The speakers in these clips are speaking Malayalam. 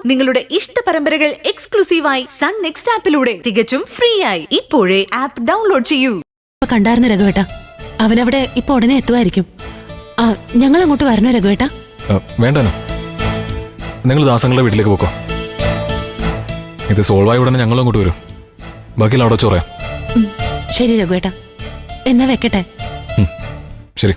നിങ്ങളുടെ ഇഷ്ട പരമ്പരകൾ എക്സ്ക്ലൂസീവായി സൺ നെക്സ്റ്റ് ആപ്പിലൂടെ തികച്ചും ഫ്രീ ആയി ഇപ്പോഴേ ആപ്പ് ഡൗൺലോഡ് ചെയ്യൂ. കണ്ടായിരുന്നു രഘുവേട്ട, അവനവിടെ ഇപ്പൊ ഉടനെ എത്തുമായിരിക്കും. ഞങ്ങൾ അങ്ങോട്ട് വരണോ രഘുവേട്ട? വേണ്ടനോ, നിങ്ങൾ ദാസങ്ങളുടെ വീട്ടിലേക്ക് പോക്കോ. ഇത് സോൾവ് ആയ ഉടനെ ഞങ്ങൾ അങ്ങോട്ട് വരും. ബാക്കിയുള്ള അവിടെ വെച്ച് പറയാം. ശരി രഘുവേട്ട, എന്നാ വെക്കട്ടെ. ശരി.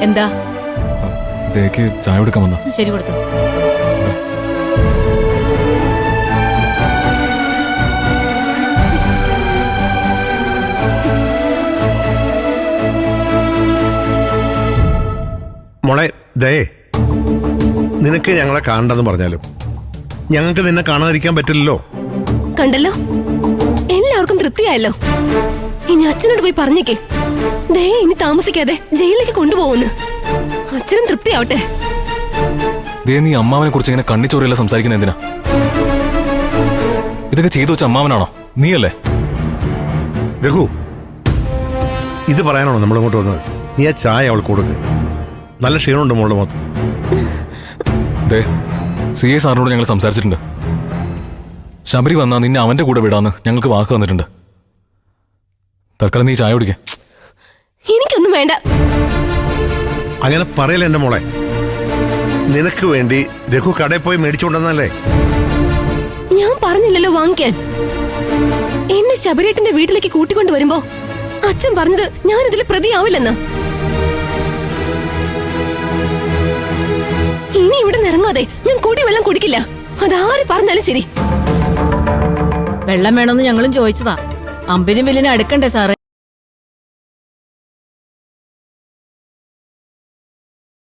എന്താ ദേക്ക് ചായ കൊടുക്കാൻ വന്ന? ശരി, കൊടുത്തു. മോളെ ദയേ, നിനക്ക് ഞങ്ങളെ കാണണ്ടെന്ന് പറഞ്ഞാലും ഞങ്ങൾക്ക് നിന്നെ കാണാതിരിക്കാൻ പറ്റില്ലല്ലോ. കണ്ടല്ലോ, എല്ലാവർക്കും തൃപ്തിയായല്ലോ. ഇനി അച്ഛനോട് പോയി പറഞ്ഞേക്കേ, ദേ ഇനി താമസിക്കാതെ ജയിലിലേക്ക് കൊണ്ടുപോകുന്നു. അച്ഛനും തൃപ്തിയാവട്ടെ. ദേ, നീ അമ്മാവനെ കുറിച്ച് ഇങ്ങനെ കണ്ണിച്ചോറിയല്ല സംസാരിക്കുന്ന എന്തിനാ? ഇതൊക്കെ ചെയ്തു വെച്ച അമ്മാവനാണോ? നീയല്ലേ? രഘു, ഇത് പറയാനാണോ നമ്മളിങ്ങോട്ട് വന്നത്? നീ ആ ചായ അവൾക്ക് കൊടുക്ക്. നല്ല ക്ഷീണമുണ്ട് മോളുടെ മൊത്തം. ദേ, CA സാറിനോട് ഞങ്ങൾ സംസാരിച്ചിട്ടുണ്ട്. ശബരി വന്നാ നിന്നെ അവന്റെ കൂടെ വിടാന്ന് ഞങ്ങൾക്ക് വാക്ക് തന്നിട്ടുണ്ട്. തൽക്കാലം നീ ചായ കുടിക്കേ. എനിക്കൊന്നും വേണ്ട. അങ്ങനെ പറയല്ലേ എന്റെ മോളെ. നിനക്ക് വേണ്ടി രഘു കടയിൽ പോയി മേടിച്ചുകൊണ്ടെന്നല്ലേ? ഞാൻ പറഞ്ഞില്ലല്ലോ വാങ്ങിക്കാൻ. എന്നെ ശബരേട്ടന്റെ വീട്ടിലേക്ക് കൂട്ടിക്കൊണ്ടു വരുമ്പോ അച്ഛൻ പറഞ്ഞത് ഞാൻ ഇതിൽ പ്രതിയാവില്ലെന്ന്. ഇനി ഇവിടെ നിറങ്ങാതെ ഞാൻ കുടിവെള്ളം കുടിക്കില്ല. അതാര് പറഞ്ഞാലും ശരി. വെള്ളം വേണമെന്ന് ഞങ്ങളും ചോദിച്ചതാ. അമ്പിനും വില്ലിനും അടുക്കണ്ടേ സാറേ?